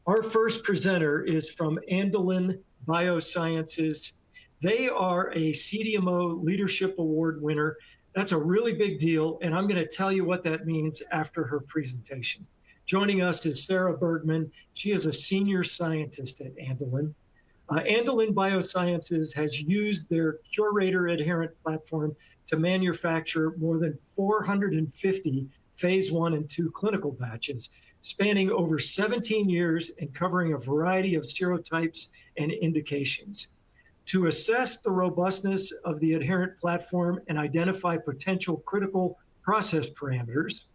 Our first presenter is from Andelyn Biosciences. They are a CDMO Leadership Award winner. That's a really big deal, and I'm going to tell you what that means after her presentation. Joining us is Sarah Bergman. She is a senior scientist at Andelyn. Andelyn Biosciences has used their Curator adherent platform to manufacture more than 450 phase 1 and 2 clinical batches, spanning over 17 years and covering a variety of serotypes and indications. To assess the robustness of the adherent platform and identify potential critical process parameters,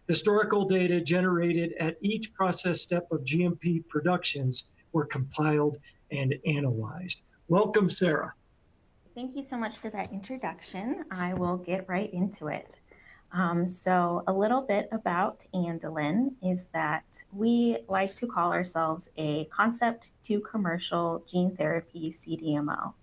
historical data generated at each process step of GMP productions were compiled and analyzed. Welcome, Sarah. Thank you so much for that introduction. I will get right into it. So a little bit about Andelyn is that we like to call ourselves a concept to commercial gene therapy CDMO.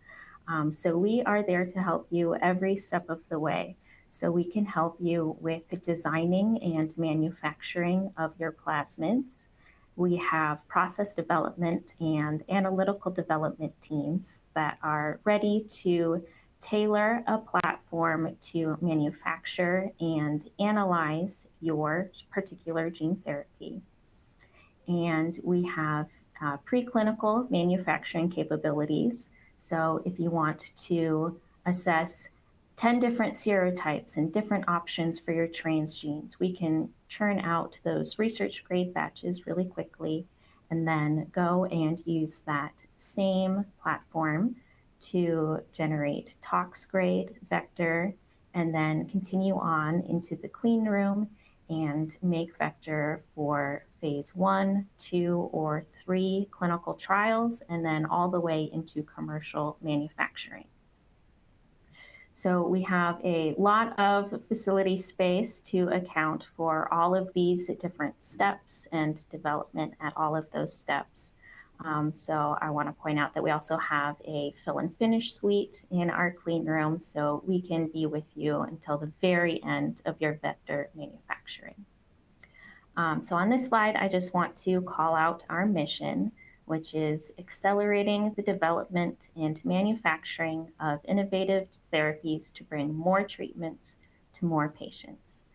So we are there to help you every step of the way. So we can help you with the designing and manufacturing of your plasmids. We have process development and analytical development teams that are ready to tailor a platform to manufacture and analyze your particular gene therapy. And we have preclinical manufacturing capabilities. So if you want to assess 10 different serotypes and different options for your transgenes, we can churn out those research grade batches really quickly and then go and use that same platform to generate tox grade vector and then continue on into the clean room and make vector for phase 1, 2, or 3 clinical trials and then all the way into commercial manufacturing. So we have a lot of facility space to account for all of these different steps and development at all of those steps. So I want to point out that we also have a fill and finish suite in our clean room, so we can be with you until the very end of your vector manufacturing. So on this slide, I just want to call out our mission, which is accelerating the development and manufacturing of innovative therapies to bring more treatments to more patients.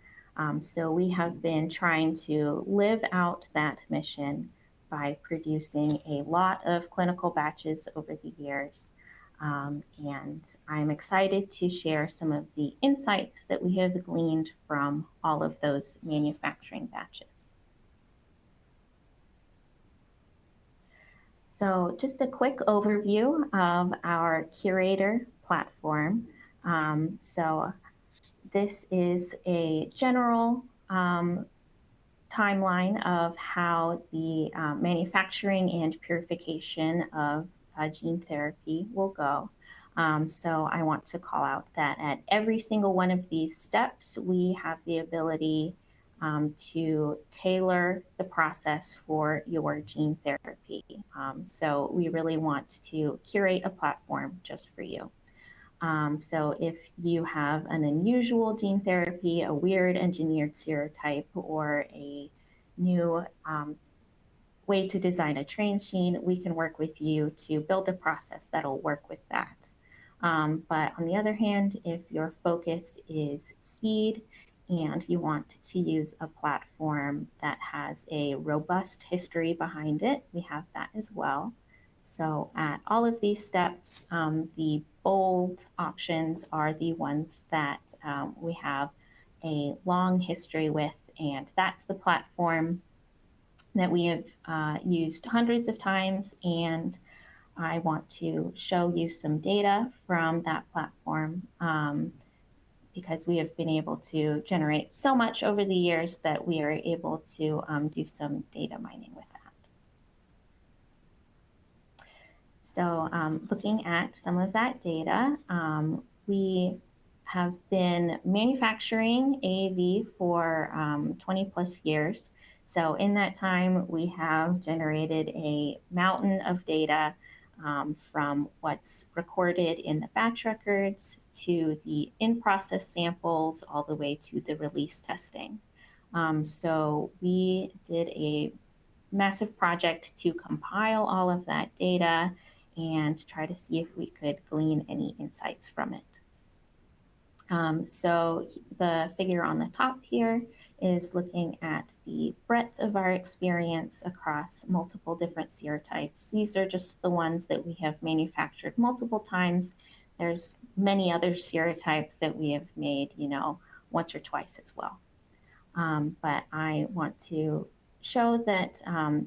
So we have been trying to live out that mission by producing a lot of clinical batches over the years. And I'm excited to share some of the insights that we have gleaned from all of those manufacturing batches. So just a quick overview of our Curator platform. So this is a general timeline of how the manufacturing and purification of gene therapy will go. So I want to call out that at every single one of these steps, we have the ability to tailor the process for your gene therapy. So we really want to curate a platform just for you. So if you have an unusual gene therapy, a weird engineered serotype, or a new way to design a transgene, we can work with you to build a process that'll work with that. But on the other hand, if your focus is speed and you want to use a platform that has a robust history behind it, we have that as well. So at all of these steps, the bold options are the ones that we have a long history with, and that's the platform that we have used hundreds of times, and I want to show you some data from that platform because we have been able to generate so much over the years that we are able to do some data mining with that. So looking at some of that data, we have been manufacturing AAV for 20 plus years. So in that time, we have generated a mountain of data from what's recorded in the batch records to the in-process samples all the way to the release testing. So we did a massive project to compile all of that data and try to see if we could glean any insights from it. So the figure on the top here is looking at the breadth of our experience across multiple different serotypes. These are just the ones that we have manufactured multiple times. There's many other serotypes that we have made, once or twice as well. But I want to show that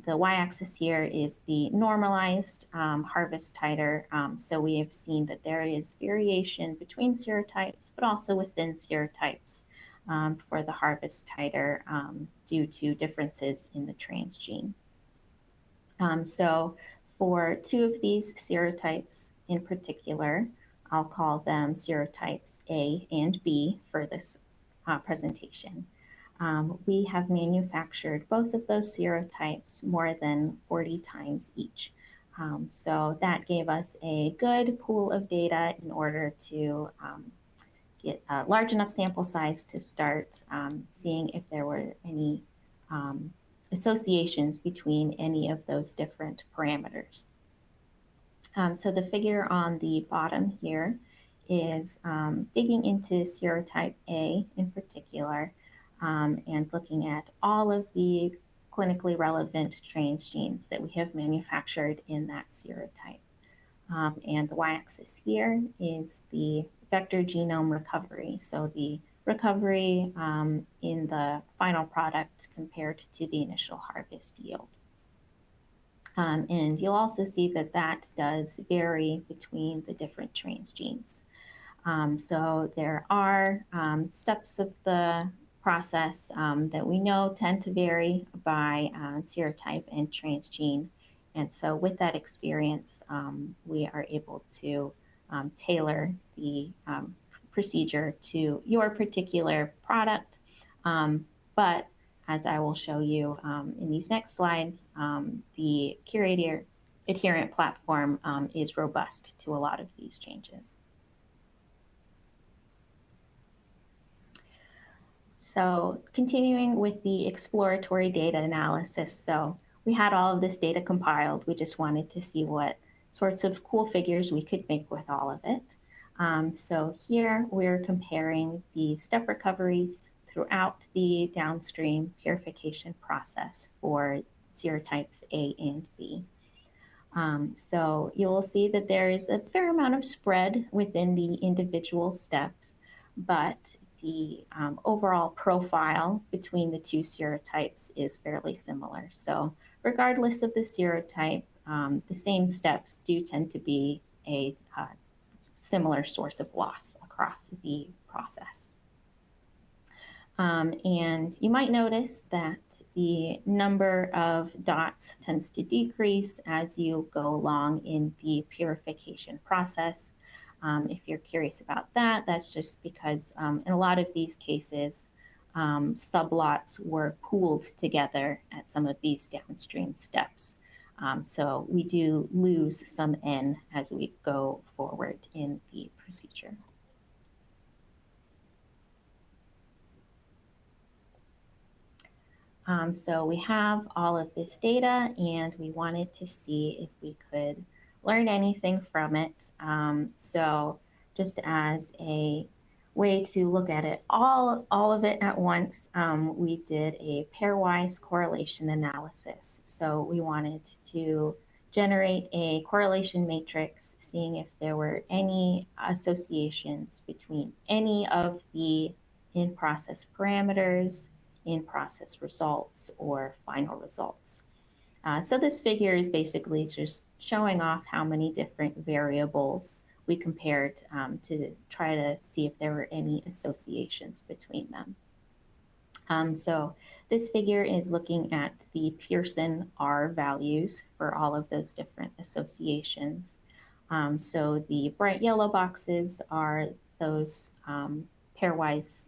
the y-axis here is the normalized harvest titer. So we have seen that there is variation between serotypes, but also within serotypes for the harvest titer due to differences in the transgene. So for two of these serotypes in particular, I'll call them serotypes A and B for this presentation. We have manufactured both of those serotypes more than 40 times each. So that gave us a good pool of data in order to get a large enough sample size to start seeing if there were any associations between any of those different parameters. So the figure on the bottom here is digging into serotype A in particular and looking at all of the clinically relevant transgenes that we have manufactured in that serotype. And the y-axis here is the vector genome recovery. So the recovery in the final product compared to the initial harvest yield. And you'll also see that that does vary between the different transgenes. So there are steps of the process that we know tend to vary by serotype and transgene. And so with that experience, we are able to tailor the procedure to your particular product. But as I will show you in these next slides, the Curator adherent platform is robust to a lot of these changes. So continuing with the exploratory data analysis. So we had all of this data compiled. We just wanted to see what sorts of cool figures we could make with all of it. So here we're comparing the step recoveries throughout the downstream purification process for serotypes A and B. So you will see that there is a fair amount of spread within the individual steps, but the overall profile between the two serotypes is fairly similar. So regardless of the serotype, the same steps do tend to be a similar source of loss across the process. And you might notice that the number of dots tends to decrease as you go along in the purification process. If you're curious about that, that's just because in a lot of these cases, sublots were pooled together at some of these downstream steps. So we do lose some N as we go forward in the procedure. So we have all of this data and we wanted to see if we could learn anything from it. So just as a way to look at it, all of it at once, we did a pairwise correlation analysis. So we wanted to generate a correlation matrix, seeing if there were any associations between any of the in-process parameters, in-process results, or final results. So this figure is basically just showing off how many different variables we compared to try to see if there were any associations between them. So this figure is looking at the Pearson R values for all of those different associations. So the bright yellow boxes are those pairwise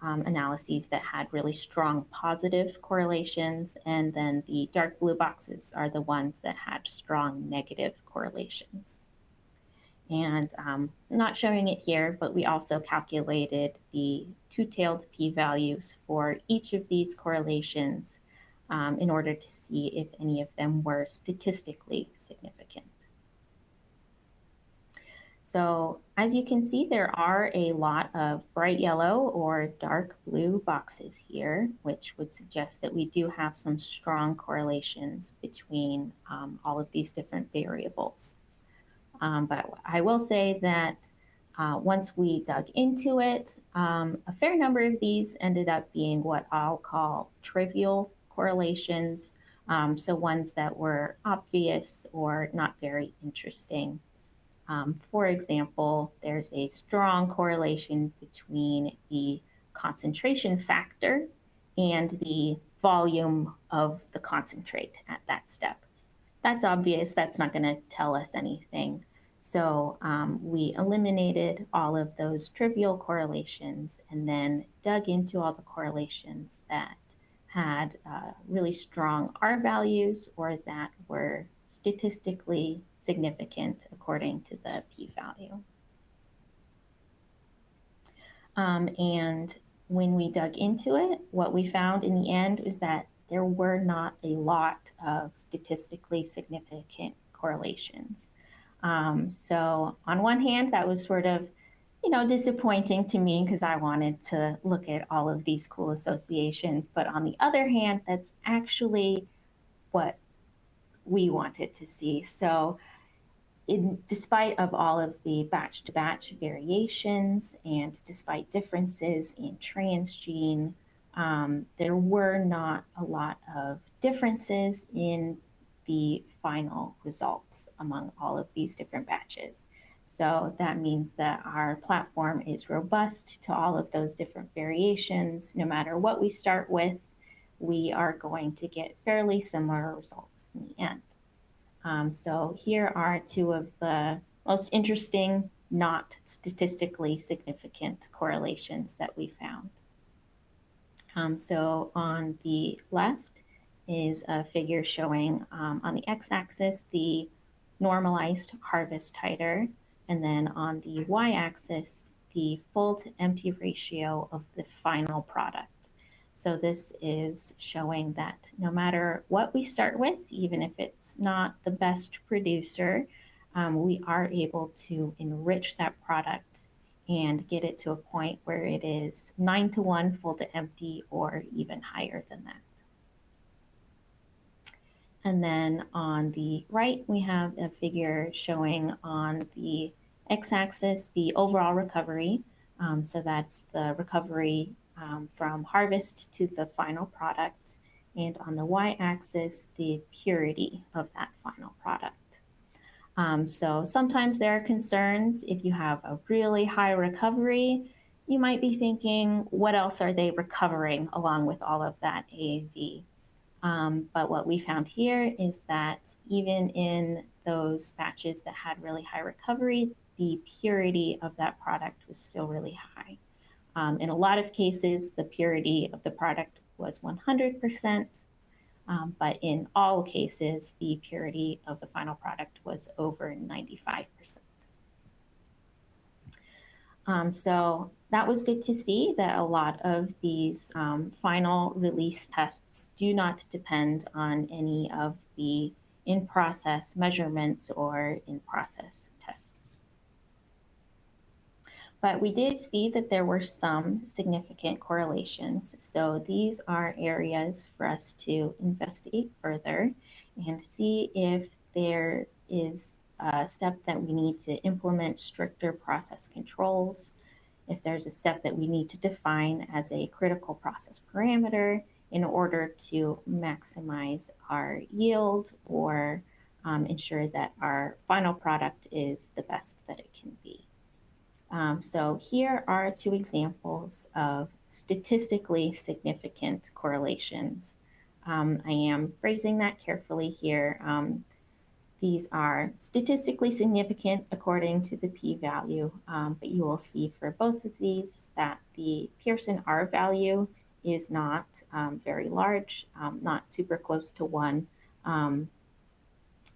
analyses that had really strong positive correlations, and then the dark blue boxes are the ones that had strong negative correlations. And not showing it here, but we also calculated the two-tailed p-values for each of these correlations in order to see if any of them were statistically significant. So as you can see, there are a lot of bright yellow or dark blue boxes here, which would suggest that we do have some strong correlations between all of these different variables. But I will say that once we dug into it, a fair number of these ended up being what I'll call trivial correlations, so ones that were obvious or not very interesting. For example, there's a strong correlation between the concentration factor and the volume of the concentrate at that step. That's obvious, that's not going to tell us anything. So we eliminated all of those trivial correlations and then dug into all the correlations that had really strong R values or that were statistically significant according to the p-value. And when we dug into it, what we found in the end is that there were not a lot of statistically significant correlations. So on one hand, that was sort of, disappointing to me because I wanted to look at all of these cool associations. But on the other hand, that's actually what we wanted to see. So despite of all of the batch-to-batch variations and despite differences in transgene, there were not a lot of differences in the final results among all of these different batches. So that means that our platform is robust to all of those different variations. No matter what we start with, we are going to get fairly similar results in the end. So here are two of the most interesting, not statistically significant correlations that we found. So on the left is a figure showing on the x-axis the normalized harvest titer, and then on the y-axis the full to empty ratio of the final product. So this is showing that no matter what we start with, even if it's not the best producer, we are able to enrich that product and get it to a point where it is 9-to-1 full to empty or even higher than that. And then on the right, we have a figure showing on the x-axis the overall recovery. So that's the recovery from harvest to the final product. And on the y-axis, the purity of that final product. So sometimes there are concerns if you have a really high recovery, you might be thinking, what else are they recovering along with all of that AAV? But what we found here is that even in those batches that had really high recovery, the purity of that product was still really high. In a lot of cases, the purity of the product was 100%, but in all cases, the purity of the final product was over 95%. So that was good to see that a lot of these final release tests do not depend on any of the in-process measurements or in-process tests. But we did see that there were some significant correlations. So these are areas for us to investigate further and see if there is a step that we need to implement stricter process controls, if there's a step that we need to define as a critical process parameter in order to maximize our yield or ensure that our final product is the best that it can be. So here are two examples of statistically significant correlations. I am phrasing that carefully here. These are statistically significant according to the p-value, but you will see for both of these that the Pearson R value is not very large, not super close to 1.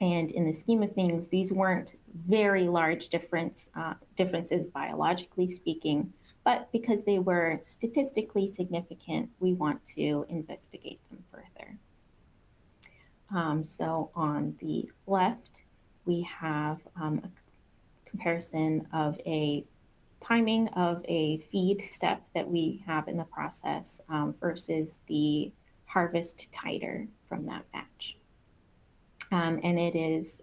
And in the scheme of things, these weren't very large differences biologically speaking, but because they were statistically significant, we want to investigate them further. So on the left, we have a comparison of a timing of a feed step that we have in the process versus the harvest titer from that batch. And it is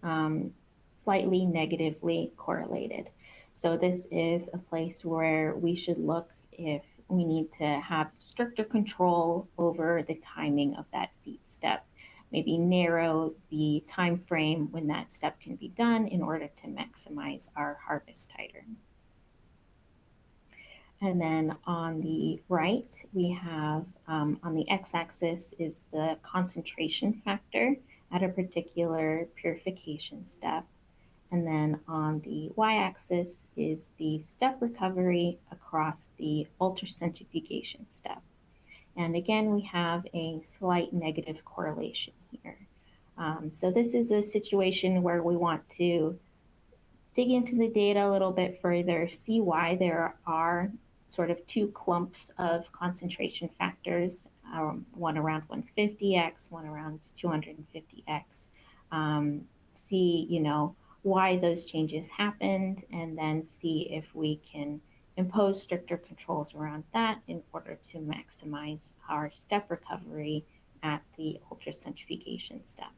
slightly negatively correlated. So this is a place where we should look if we need to have stricter control over the timing of that feed step, maybe narrow the time frame when that step can be done in order to maximize our harvest titer. And then on the right, we have on the x-axis is the concentration factor at a particular purification step. And then on the y-axis is the step recovery across the ultracentrifugation step. And again, we have a slight negative correlation here. So this is a situation where we want to dig into the data a little bit further, see why there are sort of two clumps of concentration factors, one around 150x, one around 250x. See, why those changes happened, and then see if we can impose stricter controls around that in order to maximize our step recovery at the ultracentrifugation step.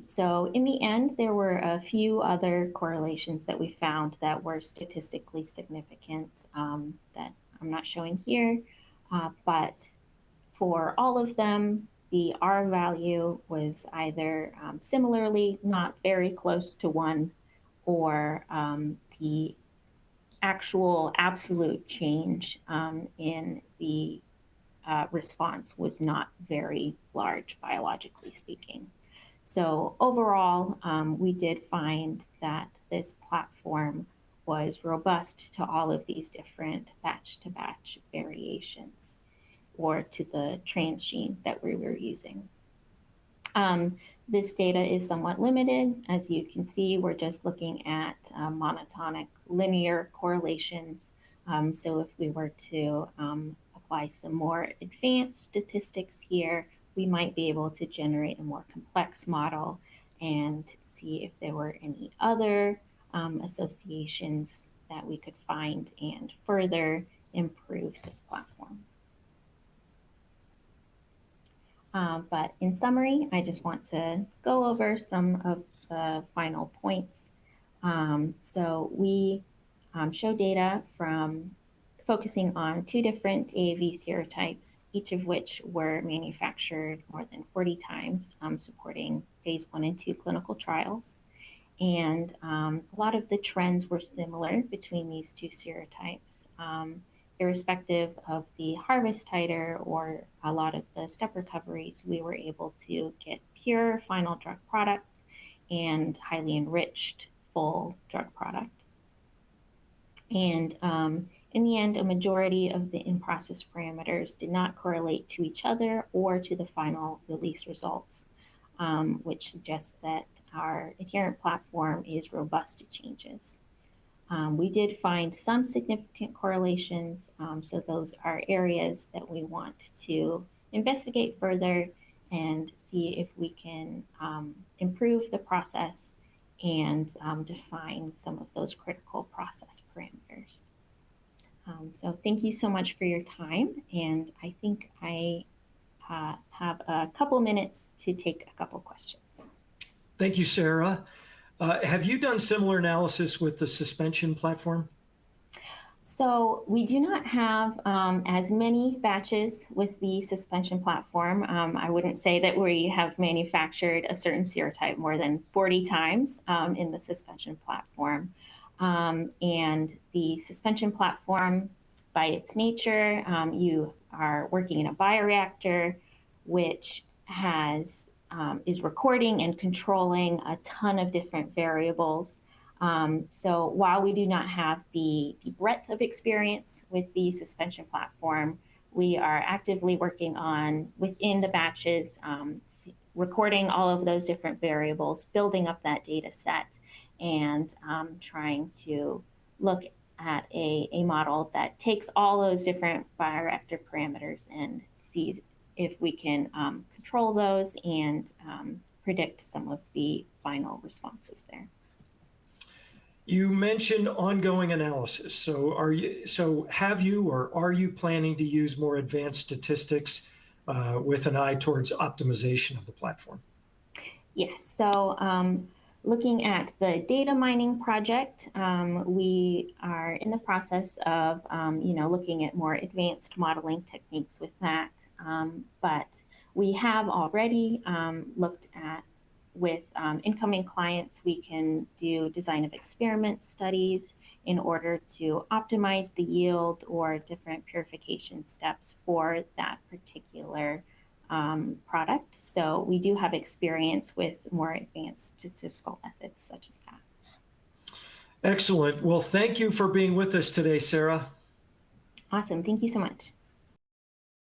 So in the end, there were a few other correlations that we found that were statistically significant that I'm not showing here, but for all of them, the R value was either similarly not very close to 1, or the actual absolute change in the response was not very large, biologically speaking. So overall, we did find that this platform was robust to all of these different batch-to-batch variations, or to the transgene that we were using. This data is somewhat limited. As you can see, we're just looking at monotonic linear correlations. So if we were to apply some more advanced statistics here, we might be able to generate a more complex model and see if there were any other associations that we could find and further improve this platform. But in summary, I just want to go over some of the final points. So we show data from focusing on 2 different AAV serotypes, each of which were manufactured more than 40 times, supporting phase 1 and 2 clinical trials. And a lot of the trends were similar between these 2 serotypes. Irrespective of the harvest titer or a lot of the step recoveries, we were able to get pure final drug product and highly enriched full drug product. And in the end, a majority of the in-process parameters did not correlate to each other or to the final release results, which suggests that our adherent platform is robust to changes. We did find some significant correlations, so those are areas that we want to investigate further and see if we can improve the process and define some of those critical process parameters. So thank you so much for your time, and I think I have a couple minutes to take a couple questions. Thank you, Sarah. Have you done similar analysis with the suspension platform? So we do not have as many batches with the suspension platform. I wouldn't say that we have manufactured a certain serotype more than 40 times in the suspension platform. And the suspension platform, by its nature, you are working in a bioreactor, which has is recording and controlling a ton of different variables. So while we do not have the breadth of experience with the suspension platform, we are actively working on, within the batches, recording all of those different variables, building up that data set, and trying to look at a model that takes all those different bioreactor parameters and sees if we can control those and predict some of the final responses there. You mentioned ongoing analysis. So have you or are you planning to use more advanced statistics with an eye towards optimization of the platform? Yes. So looking at the data mining project, we are in the process of looking at more advanced modeling techniques with that. But we have already looked at with incoming clients, we can do design of experiment studies in order to optimize the yield or different purification steps for that particular product. So we do have experience with more advanced statistical methods such as that. Excellent. Well, thank you for being with us today, Sarah. Awesome. Thank you so much.